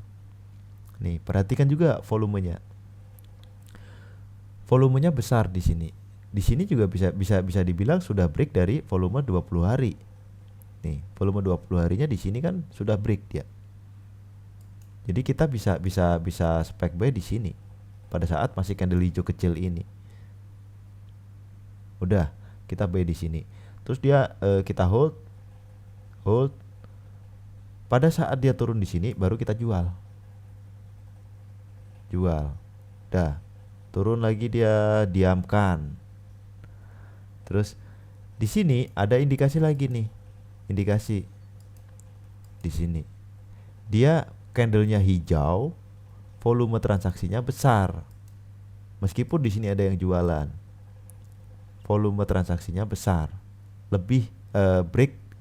Nih, perhatikan juga volumenya. Volumenya besar di sini. Di sini juga bisa dibilang sudah break dari volume 20 hari. Nih, volume 20 harinya di sini kan sudah break dia. Jadi kita bisa spek buy di sini pada saat masih candle hijau kecil ini. Udah, kita buy di sini. Terus dia kita hold. Pada saat dia turun di sini baru kita jual. Dah. Turun lagi dia diamkan. Terus di sini ada indikasi lagi nih. Indikasi di sini. Dia candlenya hijau, volume transaksinya besar. Meskipun di sini ada yang jualan. Volume transaksinya besar. Lebih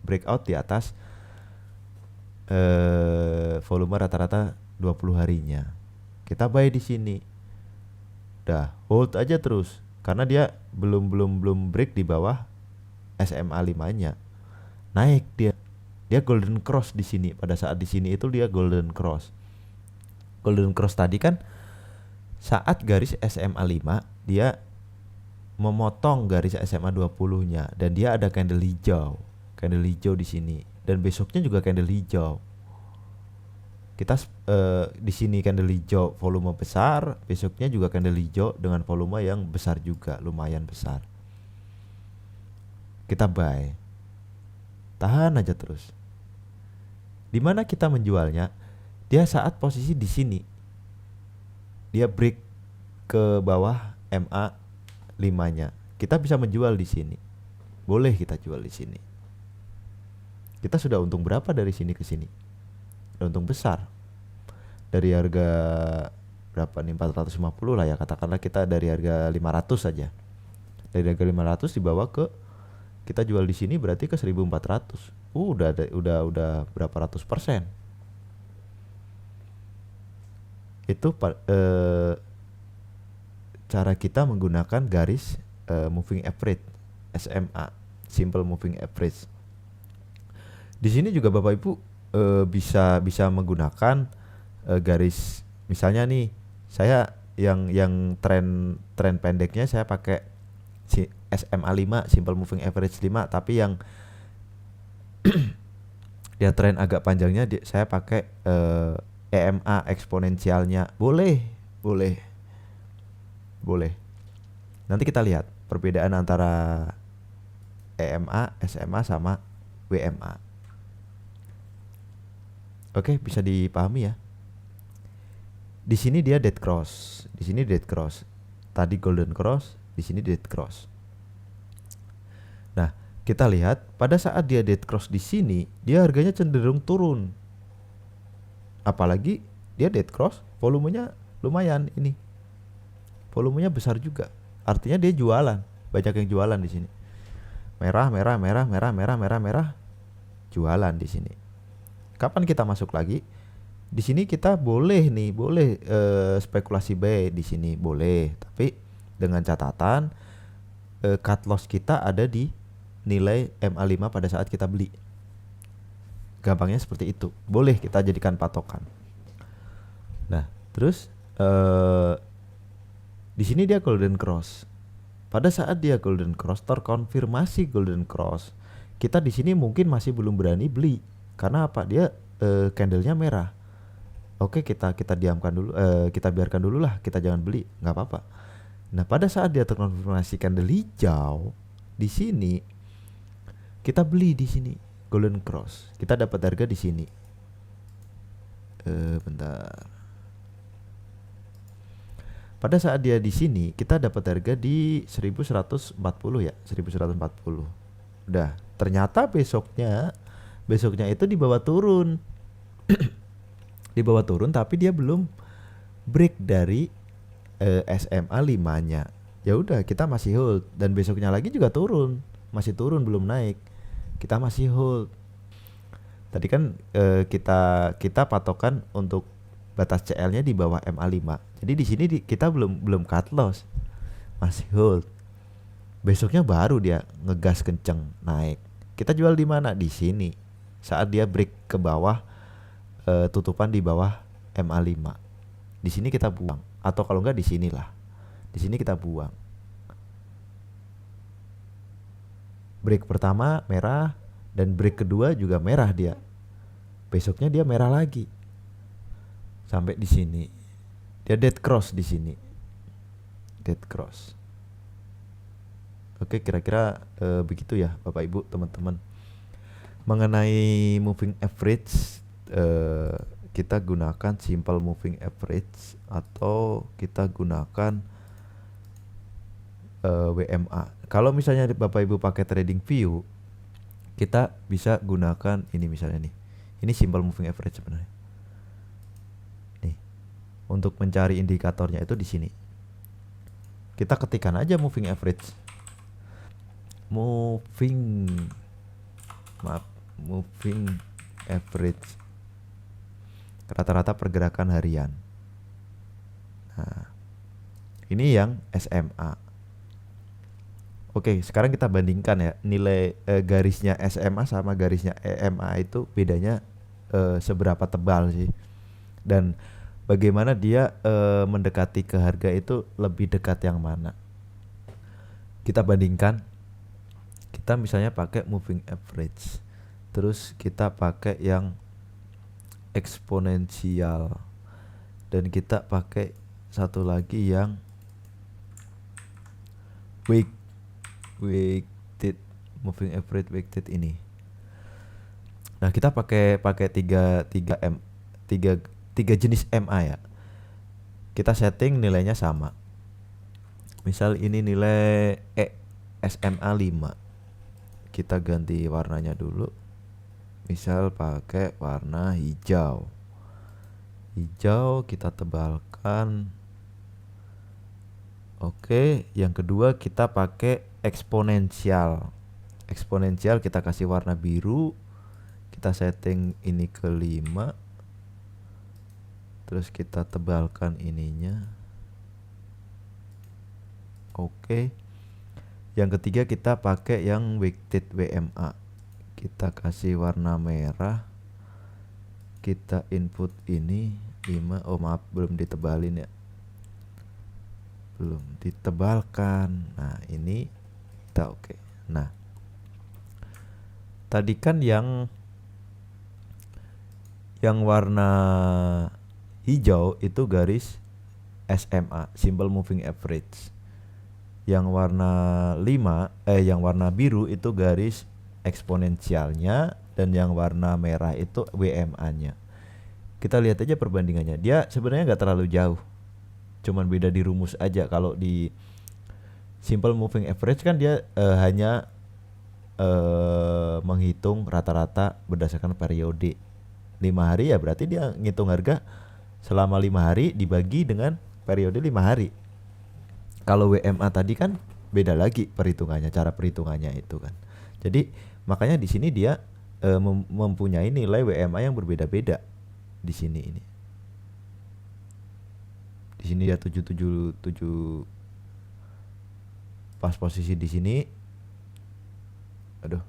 breakout di atas volume rata-rata 20 harinya. Kita buy di sini. Dah, hold aja terus karena dia belum break di bawah SMA5-nya. Naik dia. Dia golden cross di sini. Pada saat di sini itu dia golden cross. Golden cross tadi kan saat garis SMA5 dia memotong garis SMA20-nya dan dia ada candle hijau. Candle hijau di sini dan besoknya juga candle hijau. Kita di sini candle hijau volume besar, besoknya juga candle hijau dengan volume yang besar juga, lumayan besar. Kita buy. Tahan aja terus. Di mana kita menjualnya? Dia saat posisi di sini. Dia break ke bawah MA5-nya. Kita bisa menjual di sini. Boleh kita jual di sini. Kita sudah untung berapa dari sini ke sini? Untung besar. Dari harga berapa nih, 450 lah ya, katakanlah kita dari harga 500 saja. Dari harga 500 dibawa ke kita jual di sini berarti ke 1400. Udah berapa ratus persen. Itu cara kita menggunakan garis moving average SMA, simple moving average. Di sini juga Bapak Ibu bisa menggunakan garis, misalnya nih saya yang tren pendeknya saya pakai SMA5 simple moving average 5, tapi yang dia tren agak panjangnya saya pakai EMA eksponensialnya. Boleh. Nanti kita lihat perbedaan antara EMA, SMA sama WMA. Oke, bisa dipahami ya. Di sini dia dead cross, di sini dead cross. Tadi golden cross, di sini dead cross. Nah, kita lihat pada saat dia dead cross di sini, dia harganya cenderung turun. Apalagi dia dead cross, volumenya lumayan ini. Volumenya besar juga. Artinya dia jualan, banyak yang jualan di sini. Merah. Jualan di sini. Kapan kita masuk lagi? Di sini kita boleh spekulasi buy di sini boleh, tapi dengan catatan cut loss kita ada di nilai MA5 pada saat kita beli. Gampangnya seperti itu. Boleh kita jadikan patokan. Nah, terus di sini dia golden cross. Pada saat dia golden cross, terkonfirmasi golden cross, kita di sini mungkin masih belum berani beli. Karena apa? Dia candlenya merah. Oke, kita diamkan dulu, kita biarkan dulu lah, kita jangan beli, nggak apa-apa. Nah, pada saat dia terkonfirmasi candle hijau di sini, kita beli di sini golden cross. Kita dapat harga di sini. Bentar. Pada saat dia di sini, kita dapat harga di 1140 ya, 1140. Udah, ternyata besoknya itu di bawah turun. Di bawah turun tapi dia belum break dari SMA 5-nya. Ya udah, kita masih hold dan besoknya lagi juga turun. Masih turun, belum naik. Kita masih hold. Tadi kan kita patokan untuk batas CL-nya di bawah MA5. Jadi di sini kita belum cut loss. Masih hold. Besoknya baru dia ngegas kenceng naik. Kita jual di mana? Di sini. Saat dia break ke bawah, tutupan di bawah MA5. Di sini kita buang, atau kalau enggak di sinilah. Di sini kita buang. Break pertama merah dan break kedua juga merah dia. Besoknya dia merah lagi. Sampai di sini. Dia dead cross di sini. Dead cross. Oke, kira-kira begitu ya Bapak Ibu, teman-teman. Mengenai moving average, kita gunakan simple moving average atau kita gunakan WMA. Kalau misalnya Bapak Ibu pakai trading view, kita bisa gunakan ini misalnya nih. Ini simple moving average sebenarnya. Nih. Untuk mencari indikatornya itu di sini. Kita ketikkan aja moving average. Moving average. Rata-rata pergerakan harian. Nah, ini yang SMA. Oke, sekarang kita bandingkan ya nilai garisnya SMA sama garisnya EMA itu bedanya seberapa tebal sih, dan bagaimana dia mendekati ke harga itu lebih dekat yang mana. Kita bandingkan, kita misalnya pakai moving average, terus kita pakai yang eksponensial, dan kita pakai satu lagi yang weighted moving average weighted ini. Nah, kita pakai tiga jenis MA ya. Kita setting nilainya sama. Misal ini nilai SMA 5. Kita ganti warnanya dulu. Misal pakai warna hijau. Hijau kita tebalkan. Oke, yang kedua kita pakai eksponensial. Eksponensial kita kasih warna biru. Kita setting ini ke 5. Terus kita tebalkan ininya. Oke. Yang ketiga kita pakai yang weighted WMA. Kita kasih warna merah. Kita input ini 5. Oh maaf, belum ditebalin ya. Belum ditebalkan. Nah, ini kita oke. Nah, tadi kan yang warna hijau itu garis SMA, simple moving average. Yang warna yang warna biru itu garis eksponensialnya, dan yang warna merah itu WMA-nya. Kita lihat aja perbandingannya. Dia sebenarnya nggak terlalu jauh. Cuman beda di rumus aja. Kalau di simple moving average kan dia hanya menghitung rata-rata berdasarkan periode 5 hari, ya berarti dia ngitung harga selama 5 hari dibagi dengan periode 5 hari. Kalau WMA tadi kan beda lagi perhitungannya, cara perhitungannya itu kan. Jadi makanya di sini dia mempunyai nilai WMA yang berbeda-beda di sini ini. Di sini dia 777 pas posisi di sini. Aduh.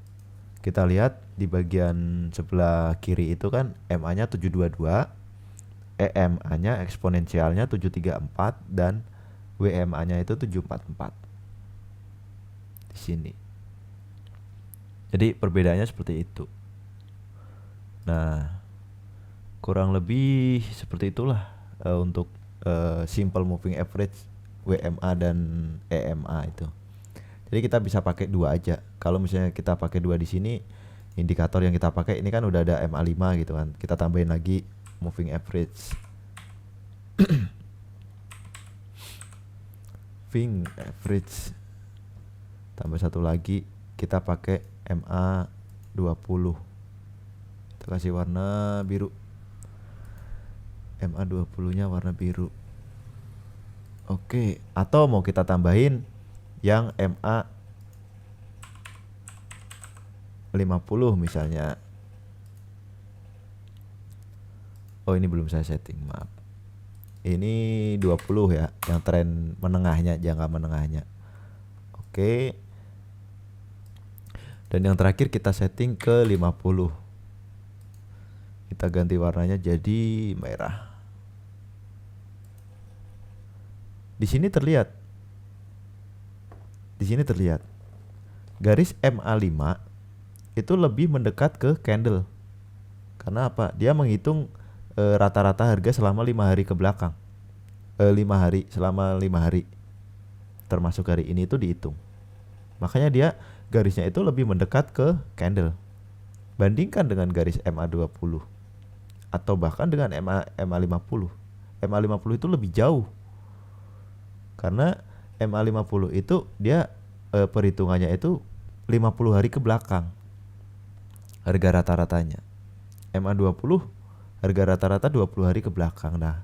Kita lihat di bagian sebelah kiri itu kan MA-nya 722, EMA-nya eksponensialnya 734 dan WMA-nya itu 744. Di sini. Jadi perbedaannya seperti itu. Nah, kurang lebih seperti itulah untuk simple moving average WMA dan EMA itu. Jadi kita bisa pakai dua aja. Kalau misalnya kita pakai dua di sini, indikator yang kita pakai ini kan udah ada MA5 gitu kan. Kita tambahin lagi moving average. Moving average. Tambah satu lagi, kita pakai MA20. Kita kasih warna biru. MA20-nya warna biru. Oke, atau mau kita tambahin yang MA50 misalnya. Oh, ini belum saya setting, maaf. Ini 20 ya, yang tren menengahnya, jangka menengahnya. Oke. Dan yang terakhir kita setting ke 50. Kita ganti warnanya jadi merah. Di sini terlihat garis MA5 itu lebih mendekat ke candle. Karena apa? Dia menghitung rata-rata harga selama 5 hari ke belakang. Selama 5 hari. Termasuk hari ini itu dihitung. Makanya dia garisnya itu lebih mendekat ke candle. Bandingkan dengan garis MA20 atau bahkan dengan MA50. MA50 itu lebih jauh. Karena MA50 itu dia perhitungannya itu 50 hari ke belakang. Harga rata-ratanya. MA20 harga rata-rata 20 hari ke belakang. Nah,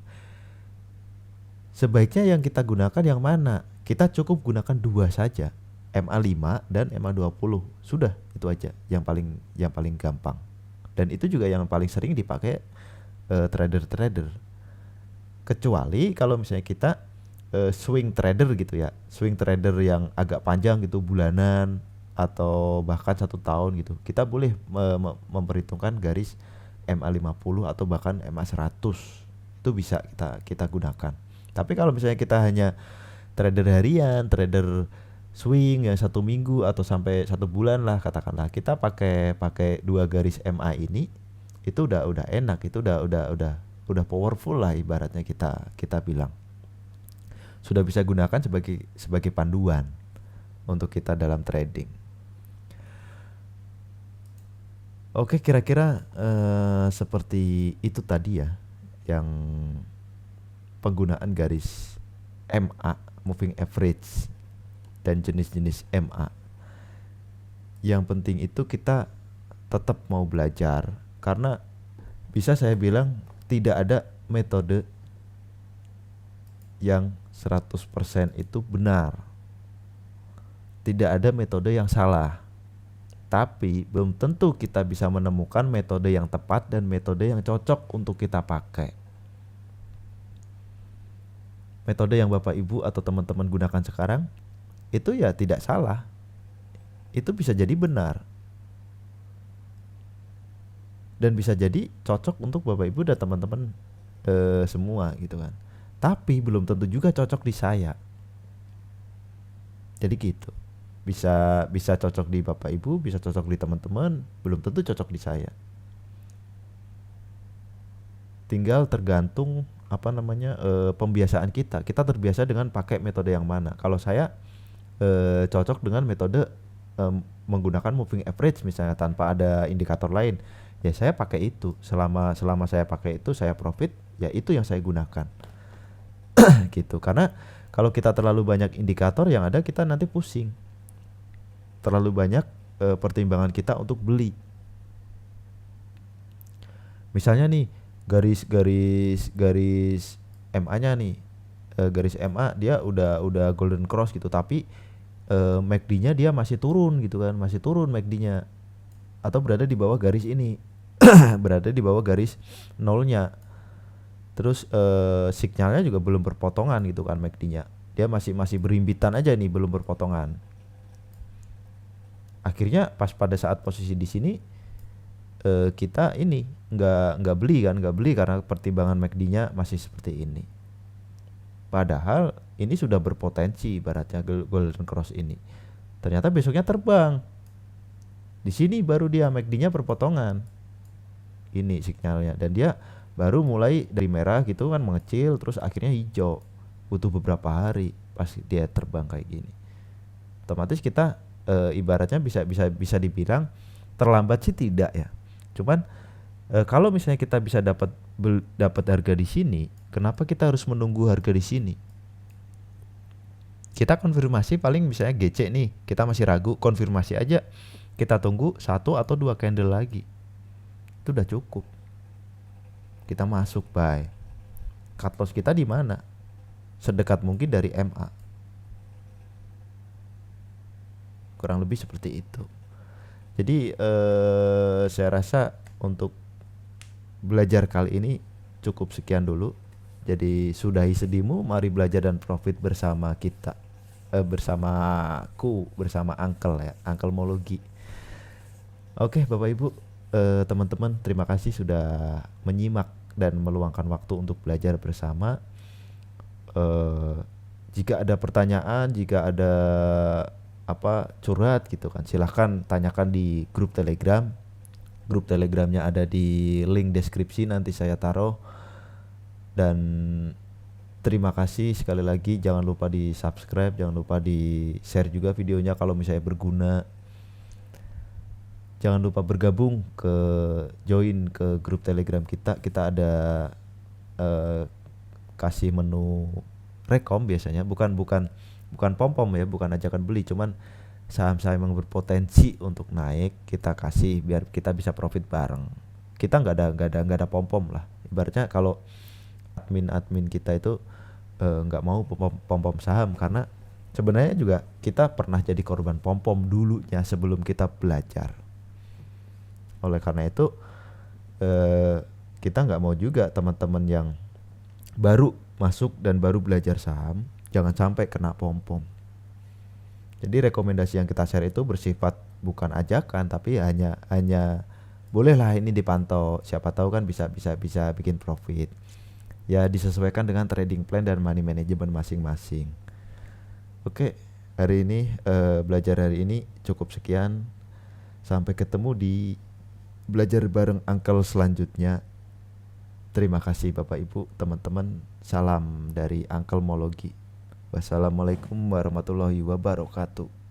sebaiknya yang kita gunakan yang mana? Kita cukup gunakan dua saja, MA5 dan MA20. Sudah, itu aja yang paling gampang. Dan itu juga yang paling sering dipakai trader-trader. Kecuali kalau misalnya kita swing trader gitu ya. Swing trader yang agak panjang gitu, bulanan atau bahkan 1 tahun gitu. Kita boleh memperhitungkan garis MA50 atau bahkan MA100. Itu bisa kita gunakan. Tapi kalau misalnya kita hanya trader harian, trader swing yang 1 minggu atau sampai 1 bulan lah katakanlah, kita pakai 2 garis MA ini, itu udah enak, itu udah powerful lah ibaratnya kita bilang. Sudah bisa gunakan sebagai panduan untuk kita dalam trading. Oke, kira-kira seperti itu tadi ya, yang penggunaan garis MA, moving average, dan jenis-jenis MA. Yang penting itu kita tetap mau belajar, karena bisa saya bilang tidak ada metode yang 100% itu benar. Tidak ada metode yang salah. Tapi belum tentu kita bisa menemukan metode yang tepat dan metode yang cocok untuk kita pakai. Metode yang Bapak Ibu atau teman-teman gunakan sekarang itu ya tidak salah. Itu bisa jadi benar. Dan bisa jadi cocok untuk Bapak Ibu dan teman-teman semua gitu kan. Tapi belum tentu juga cocok di saya. Jadi gitu. Bisa cocok di Bapak Ibu, bisa cocok di teman-teman, belum tentu cocok di saya. Tinggal tergantung pembiasaan kita. Kita terbiasa dengan pakai metode yang mana. Kalau saya cocok dengan metode menggunakan moving average misalnya tanpa ada indikator lain, ya saya pakai itu. Selama saya pakai itu, saya profit, ya itu yang saya gunakan. Gitu. Karena kalau kita terlalu banyak indikator, yang ada kita nanti pusing. Terlalu banyak pertimbangan kita untuk beli. Misalnya nih garis MA-nya nih, garis MA dia udah golden cross gitu, tapi MACD-nya dia masih turun gitu kan, masih turun MACD-nya, atau berada di bawah garis ini, berada di bawah garis nolnya. Terus signalnya juga belum berpotongan gitu kan MACD-nya, dia masih berimbitan aja nih, belum berpotongan. Akhirnya pas pada saat posisi di sini kita ini nggak beli karena pertimbangan MACD-nya masih seperti ini. Padahal ini sudah berpotensi ibaratnya golden cross ini. Ternyata besoknya terbang. Di sini baru dia MACD-nya perpotongan. Ini sinyalnya, dan dia baru mulai dari merah gitu kan mengecil terus akhirnya hijau. Butuh beberapa hari pas dia terbang kayak gini. Otomatis kita ibaratnya bisa dibilang terlambat sih tidak ya. Cuman kalau misalnya kita bisa dapat harga di sini, kenapa kita harus menunggu harga di sini? Kita konfirmasi paling misalnya GC nih, kita masih ragu, konfirmasi aja. Kita tunggu 1 atau 2 candle lagi. Itu udah cukup. Kita masuk buy. Cut loss kita di mana? Sedekat mungkin dari MA. Kurang lebih seperti itu. Jadi saya rasa untuk belajar kali ini cukup sekian dulu. Jadi sudahi sedihmu, mari belajar dan profit bersama kita. Bersamaku, bersama Uncle ya, Uncle Mologi. Oke Bapak Ibu, teman-teman, terima kasih sudah menyimak dan meluangkan waktu untuk belajar bersama. Jika ada pertanyaan, jika ada curhat gitu kan, silahkan tanyakan di grup Telegram. Grup Telegramnya ada di link deskripsi, nanti saya taruh. Dan terima kasih sekali lagi, jangan lupa di subscribe, jangan lupa di share juga videonya kalau misalnya berguna. Jangan lupa bergabung join ke grup Telegram kita. Kita ada kasih menu rekom biasanya, bukan pom-pom ya, bukan ajakan beli, cuman saham-saham yang berpotensi untuk naik kita kasih biar kita bisa profit bareng. Kita nggak ada pom-pom lah. Ibaratnya kalau admin kita itu nggak mau pom-pom saham, karena sebenarnya juga kita pernah jadi korban pom-pom dulunya sebelum kita belajar. Oleh karena itu kita nggak mau juga teman-teman yang baru masuk dan baru belajar saham jangan sampai kena pom-pom. Jadi rekomendasi yang kita share itu bersifat bukan ajakan, tapi hanya bolehlah ini dipantau, siapa tahu kan bisa bikin profit. Ya disesuaikan dengan trading plan dan money management masing-masing. Oke, hari ini belajar hari ini cukup sekian. Sampai ketemu di belajar bareng Uncle selanjutnya. Terima kasih Bapak Ibu, teman-teman. Salam dari Uncle Mologi. Wassalamualaikum warahmatullahi wabarakatuh.